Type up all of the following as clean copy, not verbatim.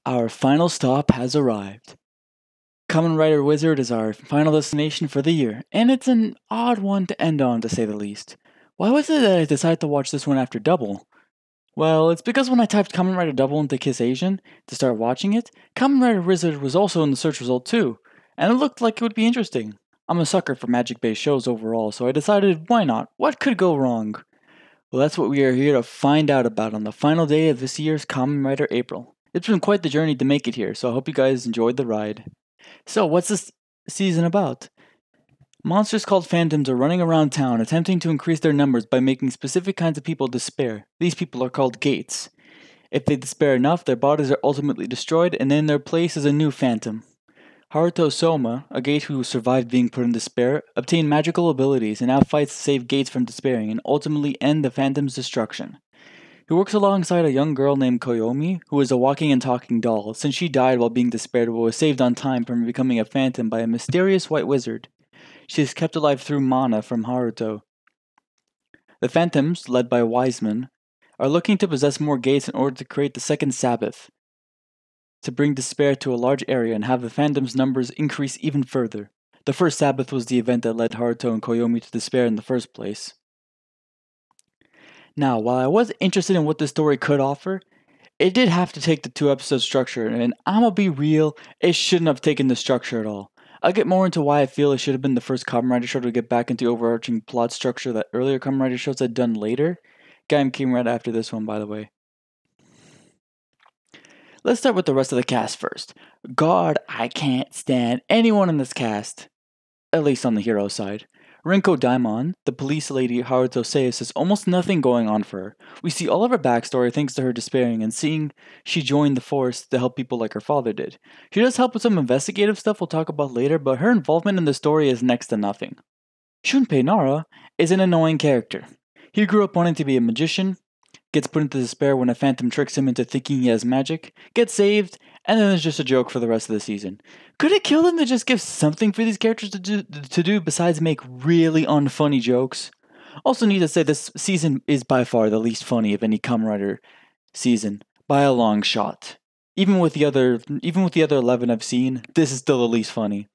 Our final stop has arrived. Kamen Rider Wizard is our final destination for the year, and it's an odd one to end on, to say the least. Why was it that I decided to watch this one after Double? Well, it's because when I typed Kamen Rider Double into Kiss Asian to start watching it, Kamen Rider Wizard was also in the search result too, and it looked like it would be interesting. I'm a sucker for magic-based shows overall, so I decided, why not? What could go wrong? Well, that's what we are here to find out about on the final day of this year's Kamen Rider April. It's been quite the journey to make it here, so I hope you guys enjoyed the ride. So, what's this season about? Monsters called phantoms are running around town attempting to increase their numbers by making specific kinds of people despair. These people are called gates. If they despair enough, their bodies are ultimately destroyed, and in their place is a new phantom. Haruto Soma, a gate who survived being put in despair, obtained magical abilities and now fights to save gates from despairing and ultimately end the phantom's destruction. He works alongside a young girl named Koyomi, who is a walking and talking doll, since she died while being despaired but was saved on time from becoming a phantom by a mysterious white wizard. She is kept alive through mana from Haruto. The phantoms, led by Wiseman, are looking to possess more gates in order to create the second Sabbath, to bring despair to a large area and have the phantoms' numbers increase even further. The first Sabbath was the event that led Haruto and Koyomi to despair in the first place. Now, while I was interested in what the story could offer, it did have to take the 2-episode structure, and I'ma be real, it shouldn't have taken the structure at all. I'll get more into why I feel it should have been the first Kamen Rider show to get back into overarching plot structure that earlier Kamen Rider shows had done later. Game came right after this one, by the way. Let's start with the rest of the cast first. God, I can't stand anyone in this cast. At least on the hero side. Rinko Daimon, the police lady Haruto says, has almost nothing going on for her. We see all of her backstory thanks to her despairing and seeing she joined the force to help people like her father did. She does help with some investigative stuff we'll talk about later, but her involvement in the story is next to nothing. Shunpei Nara is an annoying character. He grew up wanting to be a magician, gets put into despair when a phantom tricks him into thinking he has magic, gets saved, and then is just a joke for the rest of the season. Could it kill them to just give something for these characters to do besides make really unfunny jokes? Also need to say this season is by far the least funny of any Kamen Rider season, by a long shot. Even with the other 11 I've seen, this is still the least funny.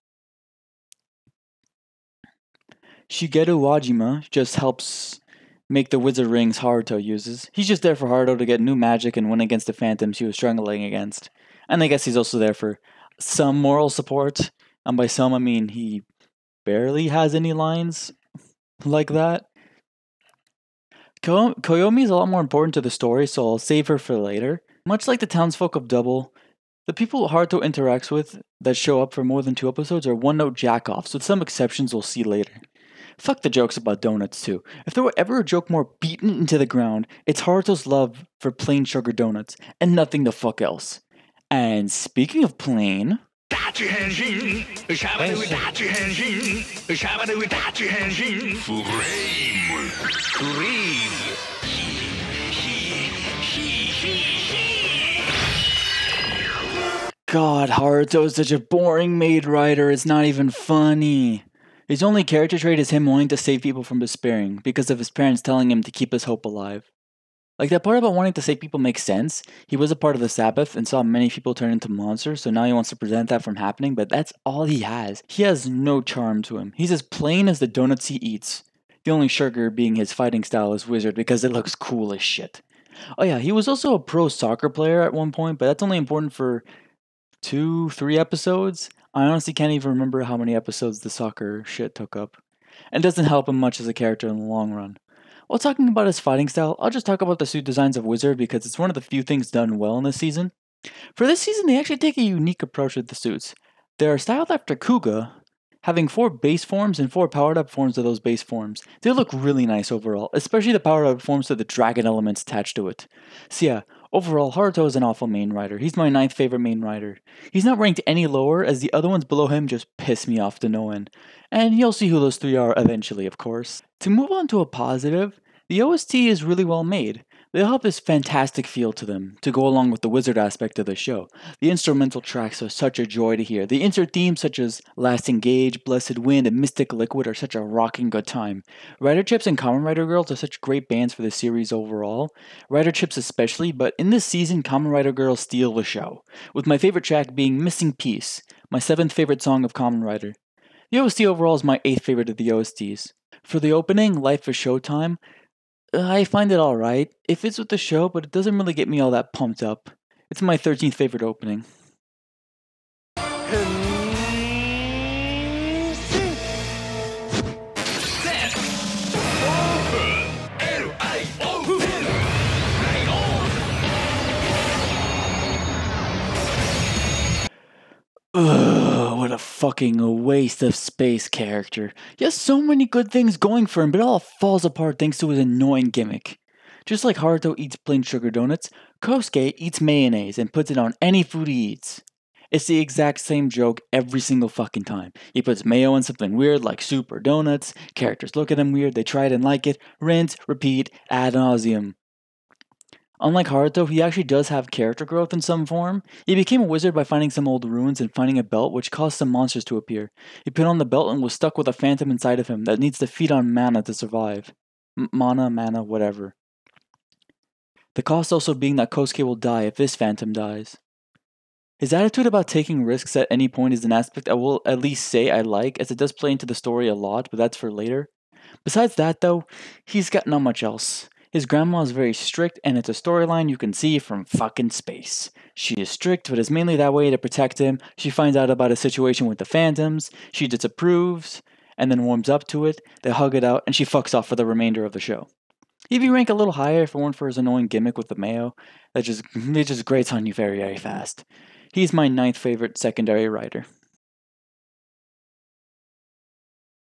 Shigeru Wajima just helps make the wizard rings Haruto uses. He's just there for Haruto to get new magic and win against the phantoms he was struggling against. And I guess he's also there for some moral support. And by some, I mean he barely has any lines like that. Koyomi is a lot more important to the story, so I'll save her for later. Much like the townsfolk of Double, the people Haruto interacts with that show up for more than 2 episodes are one-note jackoffs, with some exceptions we'll see later. Fuck the jokes about donuts too. If there were ever a joke more beaten into the ground, it's Haruto's love for plain sugar donuts, and nothing the fuck else. And speaking of plain... God, Haruto is such a boring maid writer, it's not even funny. His only character trait is him wanting to save people from despairing, because of his parents telling him to keep his hope alive. Like, that part about wanting to save people makes sense. He was a part of the Sabbath and saw many people turn into monsters, so now he wants to prevent that from happening, but that's all he has. He has no charm to him. He's as plain as the donuts he eats. The only sugar being his fighting style as Wizard, because it looks cool as shit. Oh yeah, he was also a pro soccer player at one point, but that's only important for 2-3 episodes. I honestly can't even remember how many episodes the soccer shit took up. And doesn't help him much as a character in the long run. While talking about his fighting style, I'll just talk about the suit designs of Wizard because it's one of the few things done well in this season. For this season, they actually take a unique approach with the suits. They are styled after Kuga, having 4 base forms and 4 powered up forms of those base forms. They look really nice overall, especially the powered up forms with the dragon elements attached to it. So yeah, overall, Haruto is an awful main rider. He's my 9th favorite main rider. He's not ranked any lower, as the other ones below him just piss me off to no end. And you'll see who those 3 are eventually, of course. To move on to a positive, the OST is really well made. They all have this fantastic feel to them to go along with the wizard aspect of the show. The instrumental tracks are such a joy to hear. The insert themes such as Lasting Gauge, Blessed Wind, and Mystic Liquid are such a rocking good time. Rider Chips and Kamen Rider Girls are such great bands for the series overall. Rider Chips especially, but in this season, Kamen Rider Girls steal the show, with my favorite track being Missing Piece, my 7th favorite song of Kamen Rider. The OST overall is my 8th favorite of the OSTs. For the opening, Life is Showtime, I find it alright. It fits with the show, but it doesn't really get me all that pumped up. It's my 13th favorite opening. Ugh, what a fucking waste of space character. He has so many good things going for him, but it all falls apart thanks to his annoying gimmick. Just like Haruto eats plain sugar donuts, Kosuke eats mayonnaise and puts it on any food he eats. It's the exact same joke every single fucking time. He puts mayo on something weird like soup or donuts, characters look at him weird, they try it and like it, rinse, repeat, ad nauseum. Unlike Haruto, he actually does have character growth in some form. He became a wizard by finding some old ruins and finding a belt which caused some monsters to appear. He put on the belt and was stuck with a phantom inside of him that needs to feed on mana to survive. Mana, whatever. The cost also being that Kosuke will die if this phantom dies. His attitude about taking risks at any point is an aspect I will at least say I like, as it does play into the story a lot, but that's for later. Besides that though, he's got not much else. His grandma is very strict, and it's a storyline you can see from fucking space. She is strict, but is mainly that way to protect him. She finds out about a situation with the phantoms, she disapproves, and then warms up to it, they hug it out, and she fucks off for the remainder of the show. He'd be ranked a little higher if it weren't for his annoying gimmick with the mayo. It just grates on you very, very fast. He's my 9th favorite secondary writer.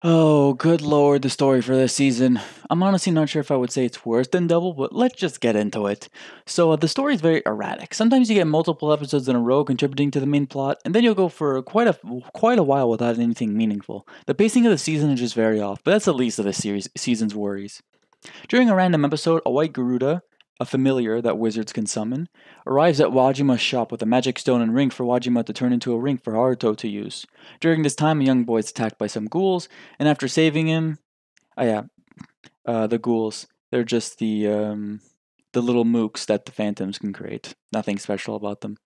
Oh, good lord, the story for this season. I'm honestly not sure if I would say it's worse than Double, but let's just get into it. So, the story is very erratic. Sometimes you get multiple episodes in a row contributing to the main plot, and then you'll go for quite a while without anything meaningful. The pacing of the season is just very off, but that's the least of the season's worries. During a random episode, a white Garuda, a familiar that wizards can summon, arrives at Wajima's shop with a magic stone and ring for Wajima to turn into a ring for Haruto to use. During this time, a young boy is attacked by some ghouls, and after saving him, the ghouls, they're just the little mooks that the phantoms can create. Nothing special about them.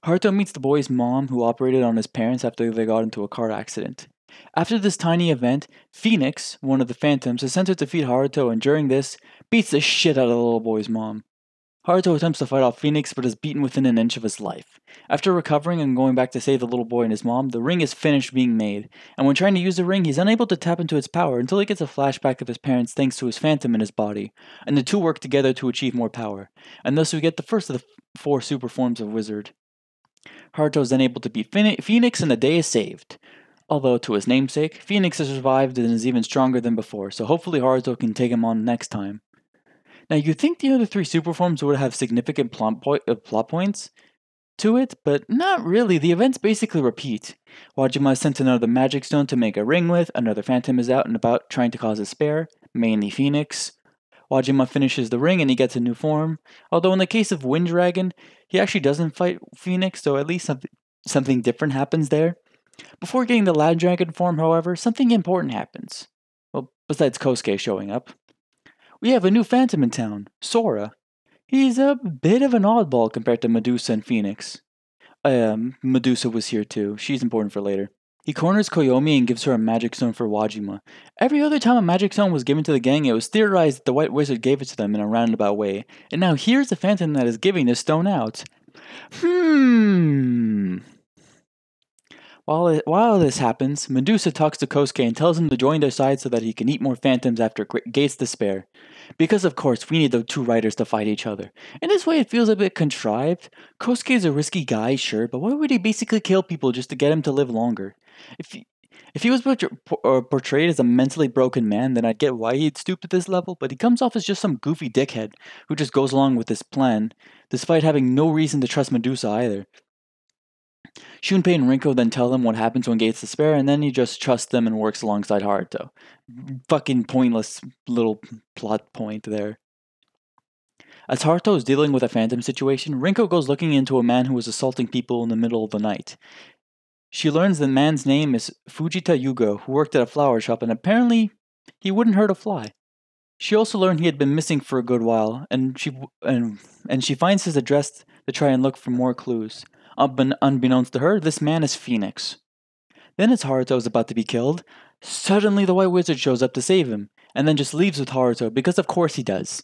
Haruto meets the boy's mom, who operated on his parents after they got into a car accident. After this tiny event, Phoenix, one of the phantoms, is sent to defeat Haruto, and during this, beats the shit out of the little boy's mom. Haruto attempts to fight off Phoenix, but is beaten within an inch of his life. After recovering and going back to save the little boy and his mom, the ring is finished being made, and when trying to use the ring, he's unable to tap into its power until he gets a flashback of his parents thanks to his phantom in his body, and the two work together to achieve more power, and thus we get the first of the 4 super forms of wizard. Haruto is then able to beat Phoenix, and the day is saved. Although, to his namesake, Phoenix has survived and is even stronger than before, so hopefully Haruto can take him on next time. Now, you'd think the other 3 superforms would have significant plot points to it, but not really. The events basically repeat. Wajima is sent another magic stone to make a ring with, another phantom is out and about trying to cause despair, mainly Phoenix. Wajima finishes the ring and he gets a new form, although in the case of Wind Dragon, he actually doesn't fight Phoenix, so at least something different happens there. Before getting the Land Dragon form, however, something important happens. Well, besides Kosuke showing up. We have a new phantom in town, Sora. He's a bit of an oddball compared to Medusa and Phoenix. Medusa was here too. She's important for later. He corners Koyomi and gives her a magic stone for Wajima. Every other time a magic stone was given to the gang, it was theorized that the White Wizard gave it to them in a roundabout way. And now here's the phantom that is giving this stone out. While this happens, Medusa talks to Kosuke and tells him to join their side so that he can eat more phantoms after Gates despair. Because of course, we need the 2 writers to fight each other. In this way, it feels a bit contrived. Kosuke is a risky guy, sure, but why would he basically kill people just to get him to live longer? If he was portrayed as a mentally broken man, then I'd get why he'd stoop to this level, but he comes off as just some goofy dickhead who just goes along with this plan, despite having no reason to trust Medusa either. Shunpei and Rinko then tell him what happens when Gates despair, and then he just trusts them and works alongside Haruto. Fucking pointless little plot point there. As Haruto is dealing with a phantom situation, Rinko goes looking into a man who was assaulting people in the middle of the night. She learns the man's name is Fujita Yugo, who worked at a flower shop, and apparently he wouldn't hurt a fly. She also learned he had been missing for a good while, and she finds his address to try and look for more clues. Unbeknownst to her, this man is Phoenix. Then, as Haruto is about to be killed, suddenly the White Wizard shows up to save him, and then just leaves with Haruto, because of course he does.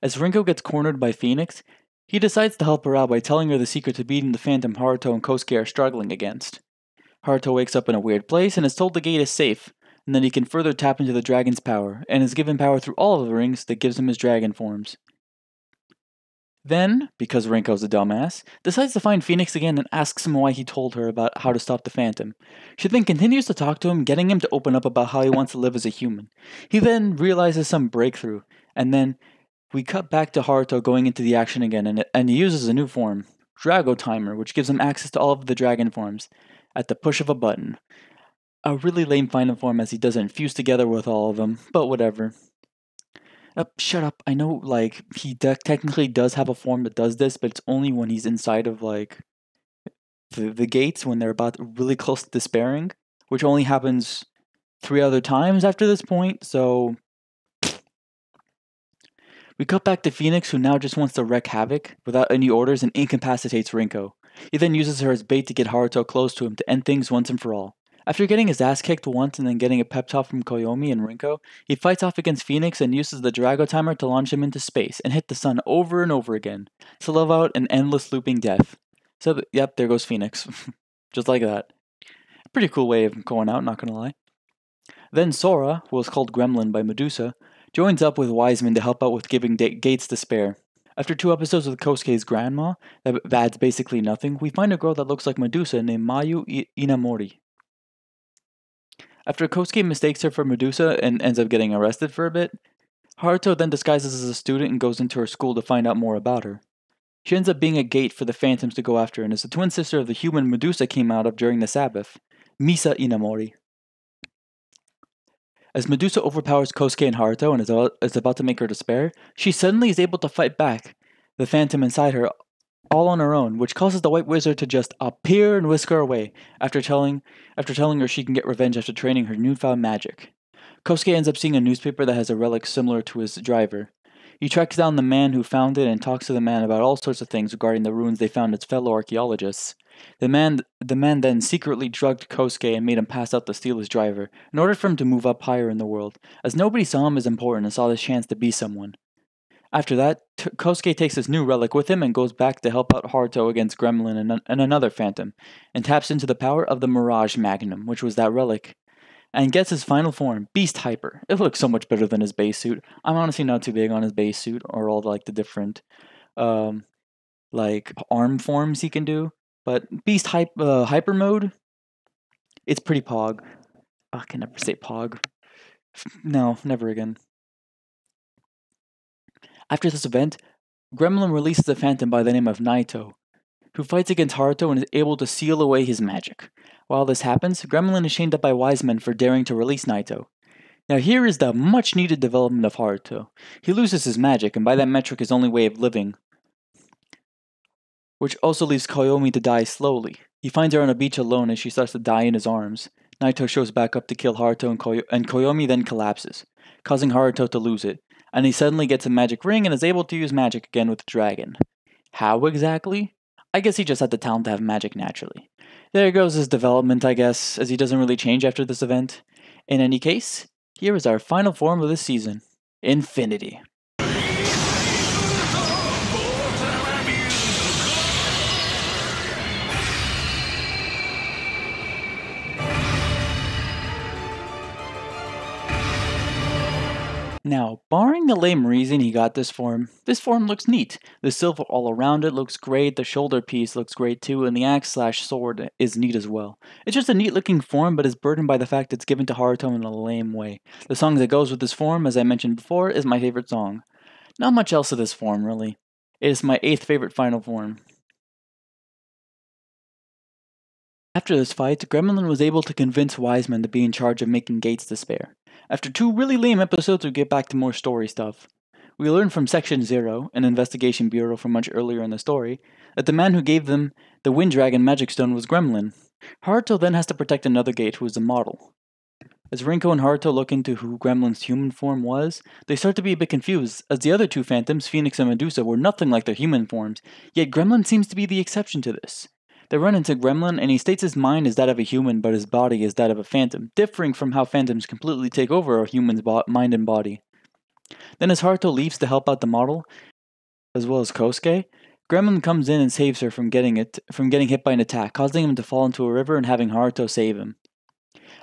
As Rinko gets cornered by Phoenix, he decides to help her out by telling her the secret to beating the Phantom Haruto and Kosuke are struggling against. Haruto wakes up in a weird place and is told the gate is safe, and that he can further tap into the dragon's power, and is given power through all of the rings that gives him his dragon forms. Then, because Rinko's a dumbass, decides to find Phoenix again and asks him why he told her about how to stop the Phantom. She then continues to talk to him, getting him to open up about how he wants to live as a human. He then realizes some breakthrough, and then we cut back to Haruto going into the action again, and he uses a new form, Drago Timer, which gives him access to all of the dragon forms at the push of a button. A really lame final form as he doesn't fuse together with all of them, but whatever. Shut up. I know, he technically does have a form that does this, but it's only when he's inside of, the gates when they're about really close to despairing, which only happens 3 other times after this point, so we cut back to Phoenix, who now just wants to wreak havoc without any orders and incapacitates Rinko. He then uses her as bait to get Haruto close to him to end things once and for all. After getting his ass kicked once and then getting a pep talk from Koyomi and Rinko, he fights off against Phoenix and uses the Drago Timer to launch him into space and hit the sun over and over again, to live out an endless looping death. So, yep, there goes Phoenix. Just like that. Pretty cool way of going out, not gonna lie. Then Sora, who was called Gremlin by Medusa, joins up with Wiseman to help out with giving Gates to spare. After 2 episodes with Kosuke's grandma, that adds basically nothing, we find a girl that looks like Medusa named Mayu Inamori. After Kosuke mistakes her for Medusa and ends up getting arrested for a bit, Haruto then disguises as a student and goes into her school to find out more about her. She ends up being a gate for the Phantoms to go after and is the twin sister of the human Medusa came out of during the Sabbath, Misa Inamori. As Medusa overpowers Kosuke and Haruto and is about to make her despair, she suddenly is able to fight back the Phantom inside her all on her own, which causes the White Wizard to just appear and whisk her away after telling her she can get revenge after training her newfound magic. Kosuke ends up seeing a newspaper that has a relic similar to his driver. He tracks down the man who found it and talks to the man about all sorts of things regarding the ruins they found as fellow archaeologists. The man then secretly drugged Kosuke and made him pass out to steal his driver, in order for him to move up higher in the world, as nobody saw him as important and saw this chance to be someone. After that, Kosuke takes his new relic with him and goes back to help out Haruto against Gremlin and another Phantom, and taps into the power of the Mirage Magnum, which was that relic, and gets his final form, Beast Hyper. It looks so much better than his base suit. I'm honestly not too big on his base suit or all the different arm forms he can do, but Beast Hyper mode, it's pretty pog. I can never say pog. No, never again. After this event, Gremlin releases a phantom by the name of Nitoh, who fights against Haruto and is able to seal away his magic. While this happens, Gremlin is chained up by Wiseman for daring to release Nitoh. Now here is the much needed development of Haruto. He loses his magic, and by that metric his only way of living, which also leaves Koyomi to die slowly. He finds her on a beach alone as she starts to die in his arms. Nitoh shows back up to kill Haruto and Koyomi then collapses, causing Haruto to lose it, and he suddenly gets a magic ring and is able to use magic again with the dragon. How exactly? I guess he just had the talent to have magic naturally. There goes his development, I guess, as he doesn't really change after this event. In any case, here is our final form of this season, Infinity. Now, barring the lame reason he got this form looks neat. The silver all around it looks great, the shoulder piece looks great too, and the axe/sword is neat as well. It's just a neat looking form, but is burdened by the fact it's given to Haruto in a lame way. The song that goes with this form, as I mentioned before, is my favorite song. Not much else of this form, really. It is my 8th favorite final form. After this fight, Gremlin was able to convince Wiseman to be in charge of making Gates despair. After 2 really lame episodes, we get back to more story stuff. We learn from Section 0, an investigation bureau from much earlier in the story, that the man who gave them the Wind Dragon Magic Stone was Gremlin. Haruto then has to protect another gate who is a model. As Rinko and Haruto look into who Gremlin's human form was, they start to be a bit confused, as the other two phantoms, Phoenix and Medusa, were nothing like their human forms, yet Gremlin seems to be the exception to this. They run into Gremlin, and he states his mind is that of a human, but his body is that of a phantom, differing from how phantoms completely take over a human's mind and body. Then as Haruto leaves to help out the model, as well as Kosuke, Gremlin comes in and saves her from getting hit by an attack, causing him to fall into a river and having Haruto save him.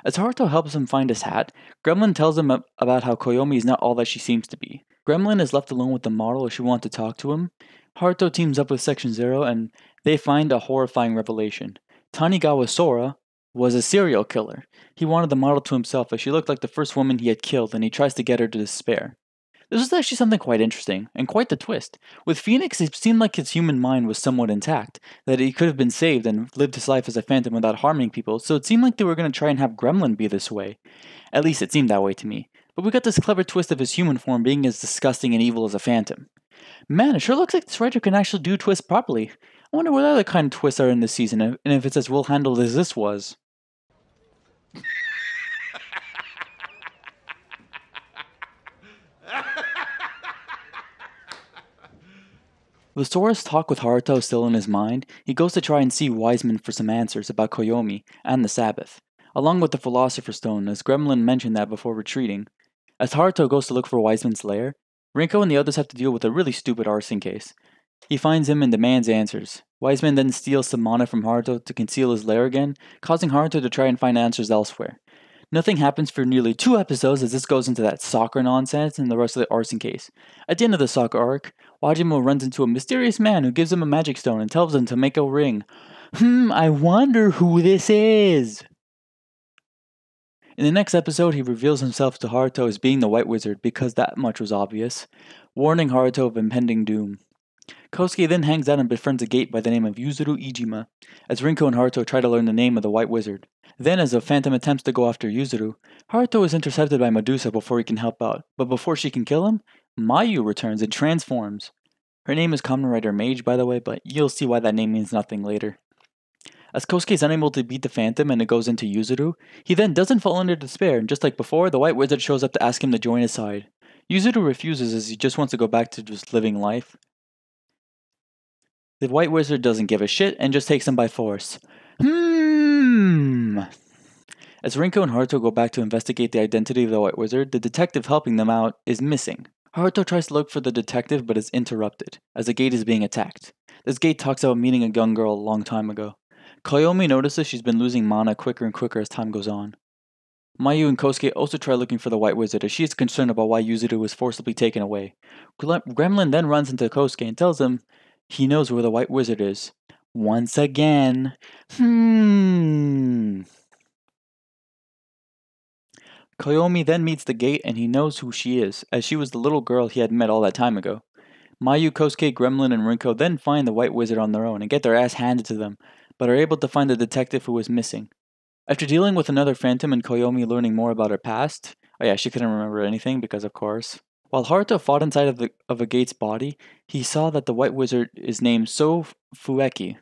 As Haruto helps him find his hat, Gremlin tells him about how Koyomi is not all that she seems to be. Gremlin is left alone with the model as she wants to talk to him. Haruto teams up with Section 0 and they find a horrifying revelation. Tanigawa Sora was a serial killer. He wanted the model to himself as she looked like the first woman he had killed, and he tries to get her to despair. This was actually something quite interesting, and quite the twist. With Phoenix, it seemed like his human mind was somewhat intact, that he could have been saved and lived his life as a phantom without harming people, so it seemed like they were going to try and have Gremlin be this way. At least it seemed that way to me. But we got this clever twist of his human form being as disgusting and evil as a phantom. Man, it sure looks like this writer can actually do twists properly. I wonder what other kind of twists are in this season, and if it's as well handled as this was. With Sora's talk with Haruto still in his mind, he goes to try and see Wiseman for some answers about Koyomi and the Sabbath, along with the Philosopher's Stone, as Gremlin mentioned that before retreating. As Haruto goes to look for Wiseman's lair, Rinko and the others have to deal with a really stupid arson case. He finds him and demands answers. Wiseman then steals some mana from Haruto to conceal his lair again, causing Haruto to try and find answers elsewhere. Nothing happens for nearly 2 episodes as this goes into that soccer nonsense and the rest of the arson case. At the end of the soccer arc, Wajimo runs into a mysterious man who gives him a magic stone and tells him to make a ring. I wonder who this is. In the next episode, he reveals himself to Haruto as being the White Wizard because that much was obvious, warning Haruto of impending doom. Kosuke then hangs out and befriends a gate by the name of Yuzuru Ijima, as Rinko and Haruto try to learn the name of the White Wizard. Then, as a phantom attempts to go after Yuzuru, Haruto is intercepted by Medusa before he can help out, but before she can kill him, Mayu returns and transforms. Her name is Kamen Rider Mage, by the way, but you'll see why that name means nothing later. As Kosuke is unable to beat the Phantom and it goes into Yuzuru, he then doesn't fall under despair, and just like before, the White Wizard shows up to ask him to join his side. Yuzuru refuses as he just wants to go back to just living life. The White Wizard doesn't give a shit and just takes him by force. As Rinko and Haruto go back to investigate the identity of the White Wizard, the detective helping them out is missing. Haruto tries to look for the detective but is interrupted, as the gate is being attacked. This gate talks about meeting a young girl a long time ago. Koyomi notices she's been losing mana quicker and quicker as time goes on. Mayu and Kosuke also try looking for the White Wizard as she is concerned about why Yuzuru was forcibly taken away. Gremlin then runs into Kosuke and tells him he knows where the White Wizard is. Once again. Koyomi then meets the gate and he knows who she is, as she was the little girl he had met all that time ago. Mayu, Kosuke, Gremlin, and Rinko then find the White Wizard on their own and get their ass handed to them, but are able to find the detective who was missing. After dealing with another phantom and Koyomi learning more about her past, she couldn't remember anything because of course. While Haruto fought inside of a gate's body, he saw that the White Wizard is named So Fueki,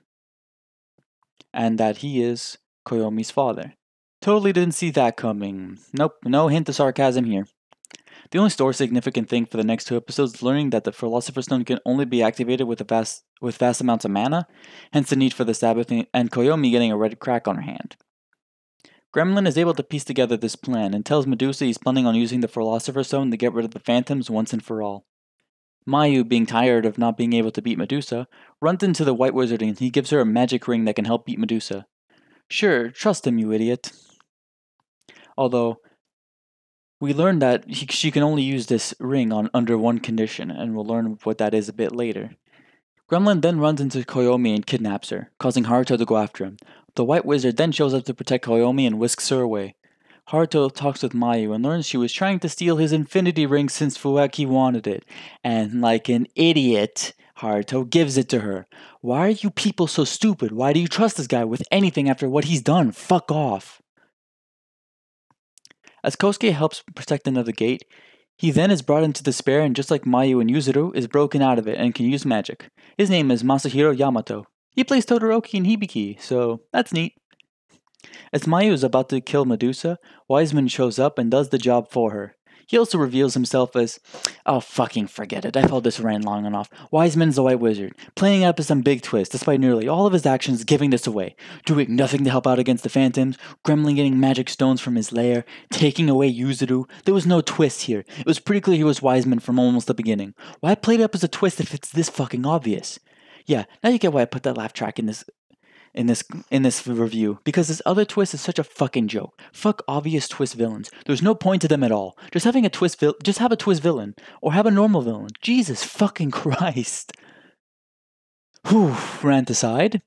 and that he is Koyomi's father. Totally didn't see that coming. Nope, no hint of sarcasm here. The only story significant thing for the next 2 episodes is learning that the Philosopher's Stone can only be activated with vast amounts of mana, hence the need for the Sabbath, and Koyomi getting a red crack on her hand. Gremlin is able to piece together this plan and tells Medusa he's planning on using the Philosopher's Stone to get rid of the Phantoms once and for all. Mayu, being tired of not being able to beat Medusa, runs into the White Wizard and he gives her a magic ring that can help beat Medusa. Sure, trust him, you idiot. Although, we learn that she can only use this ring under one condition, and we'll learn what that is a bit later. Gremlin then runs into Koyomi and kidnaps her, causing Haruto to go after him. The White Wizard then shows up to protect Koyomi and whisks her away. Haruto talks with Mayu and learns she was trying to steal his infinity ring since Fueki wanted it, and like an idiot, Haruto gives it to her. Why are you people so stupid? Why do you trust this guy with anything after what he's done? Fuck off. As Kosuke helps protect another gate, He then is brought into despair and just like Mayu and Yuzuru, is broken out of it and can use magic. His name is Masahiro Yamato. He plays Todoroki in Hibiki, so that's neat. As Mayu is about to kill Medusa, Wiseman shows up and does the job for her. He also reveals himself as, oh fucking forget it, I've held this rant long enough. Wiseman's the White Wizard, playing up as some big twist despite nearly all of his actions giving this away. Doing nothing to help out against the Phantoms, Gremlin getting magic stones from his lair, taking away Yuzuru. There was no twist here. It was pretty clear he was Wiseman from almost the beginning. Why play it up as a twist if it's this fucking obvious? Yeah, now you get why I put that laugh track in this review, because this other twist is such a fucking joke. Fuck obvious twist villains. There's no point to them at all. Just have a twist villain or have a normal villain. Jesus fucking Christ. Whew, rant aside.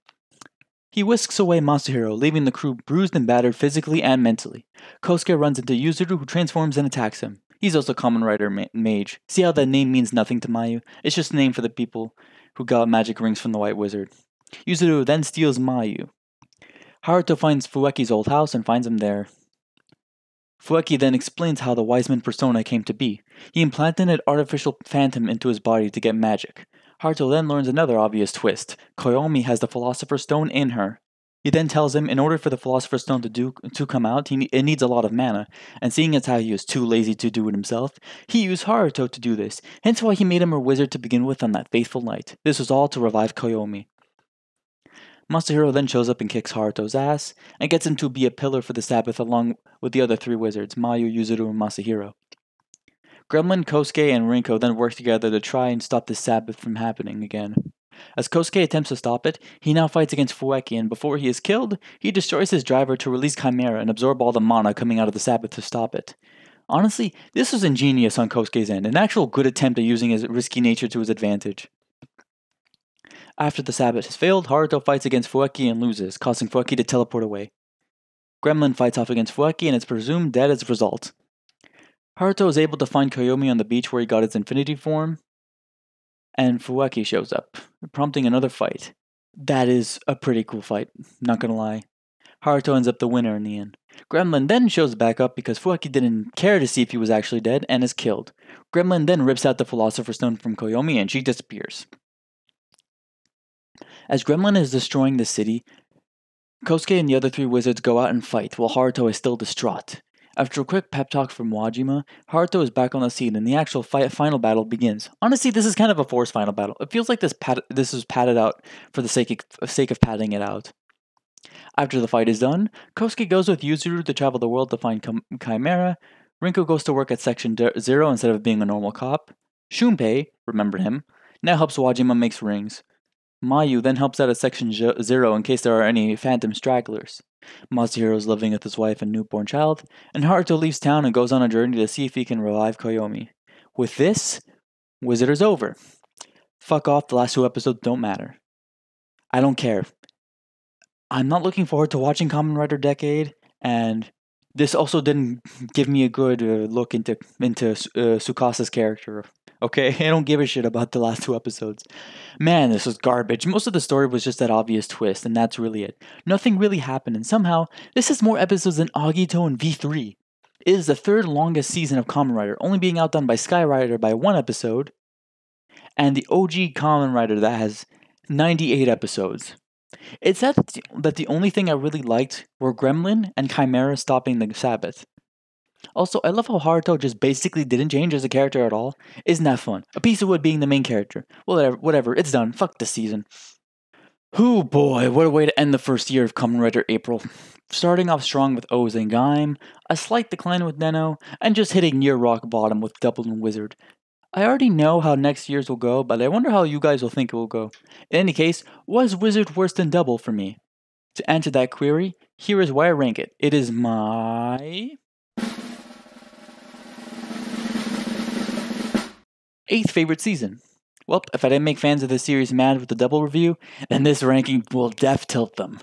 He whisks away Masahiro, leaving the crew bruised and battered physically and mentally. Kosuke runs into Yuzuru, who transforms and attacks him. He's also Kamen Rider Mage. See how that name means nothing to Mayu? It's just a name for the people who got magic rings from the White Wizard. Yuzuru then steals Mayu. Haruto finds Fueki's old house and finds him there. Fueki then explains how the Wiseman persona came to be. He implanted an artificial phantom into his body to get magic. Haruto then learns another obvious twist. Koyomi has the Philosopher's Stone in her. He then tells him in order for the Philosopher's Stone to come out, it needs a lot of mana, and seeing as how he was too lazy to do it himself, he used Haruto to do this, hence why he made him a wizard to begin with on that fateful night. This was all to revive Koyomi. Masahiro then shows up and kicks Haruto's ass, and gets him to be a pillar for the Sabbath along with the other three wizards, Mayu, Yuzuru, and Masahiro. Gremlin, Kosuke, and Rinko then work together to try and stop this Sabbath from happening again. As Kosuke attempts to stop it, he now fights against Fueki, and before he is killed, he destroys his driver to release Chimera and absorb all the mana coming out of the Sabbath to stop it. Honestly, this was ingenious on Kosuke's end, an actual good attempt at using his risky nature to his advantage. After the Sabbath has failed, Haruto fights against Fueki and loses, causing Fueki to teleport away. Gremlin fights off against Fueki and is presumed dead as a result. Haruto is able to find Koyomi on the beach where he got his infinity form, and Fueki shows up, prompting another fight. That is a pretty cool fight, not gonna lie. Haruto ends up the winner in the end. Gremlin then shows back up because Fueki didn't care to see if he was actually dead and is killed. Gremlin then rips out the Philosopher's Stone from Koyomi and she disappears. As Gremlin is destroying the city, Kosuke and the other three wizards go out and fight, while Haruto is still distraught. After a quick pep talk from Wajima, Haruto is back on the scene and the actual final battle begins. Honestly, this is kind of a forced final battle. It feels like this was padded out for the sake of padding it out. After the fight is done, Kosuke goes with Yuzuru to travel the world to find Chimera. Rinko goes to work at Section 0 instead of being a normal cop. Shunpei, remember him, now helps Wajima make rings. Mayu then helps out at Section 0 in case there are any phantom stragglers. Masahiro is living with his wife and newborn child, and Haruto leaves town and goes on a journey to see if he can revive Koyomi. With this, Wizard is over. Fuck off, the last 2 episodes don't matter. I don't care. I'm not looking forward to watching Kamen Rider Decade, and this also didn't give me a good look into Tsukasa's character. Okay, I don't give a shit about the last 2 episodes. Man, this was garbage. Most of the story was just that obvious twist, and that's really it. Nothing really happened, and somehow, this has more episodes than Agito and V3. It is the 3rd longest season of Kamen Rider, only being outdone by Sky Rider by 1 episode, and the OG Kamen Rider that has 98 episodes. It's sad that the only thing I really liked were Gremlin and Chimera stopping the Sabbath. Also, I love how Haruto just basically didn't change as a character at all. Isn't that fun? A piece of wood being the main character. Whatever, it's done. Fuck this season. Hoo boy, what a way to end the first year of Kamen Rider April. Starting off strong with Oz and Gaim, a slight decline with Neno, and just hitting near rock bottom with Double and Wizard. I already know how next year's will go, but I wonder how you guys will think it will go. In any case, was Wizard worse than Double for me? To answer that query, here is why I rank it. It is my 8th favorite season. Well, if I didn't make fans of the series mad with the Double review, then this ranking will def tilt them.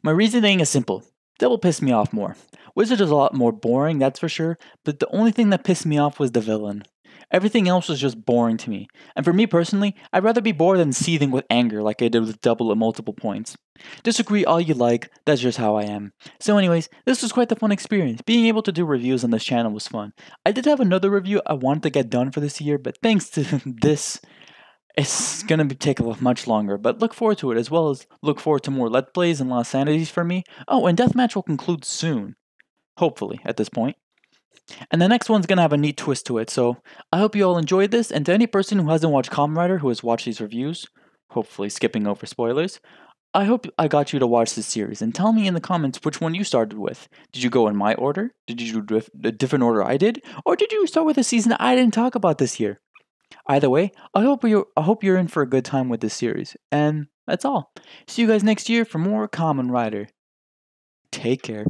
My reasoning is simple. Double pissed me off more. Wizard is a lot more boring, that's for sure, but the only thing that pissed me off was the villain. Everything else was just boring to me. And for me personally, I'd rather be bored than seething with anger like I did with Double at multiple points. Disagree all you like, that's just how I am. So anyways, this was quite the fun experience. Being able to do reviews on this channel was fun. I did have another review I wanted to get done for this year, but thanks to this, it's gonna take much longer, but look forward to it, as well as look forward to more Let's Plays and Lost Sanities from me. Oh, and Deathmatch will conclude soon. Hopefully, at this point. And the next one's gonna have a neat twist to it, so I hope you all enjoyed this, and to any person who hasn't watched Kamen Rider who has watched these reviews, hopefully skipping over spoilers, I hope I got you to watch this series, and tell me in the comments which one you started with. Did you go in my order? Did you do a different order I did? Or did you start with a season I didn't talk about this year? Either way, I hope you're in for a good time with this series. And that's all. See you guys next year for more Kamen Rider. Take care.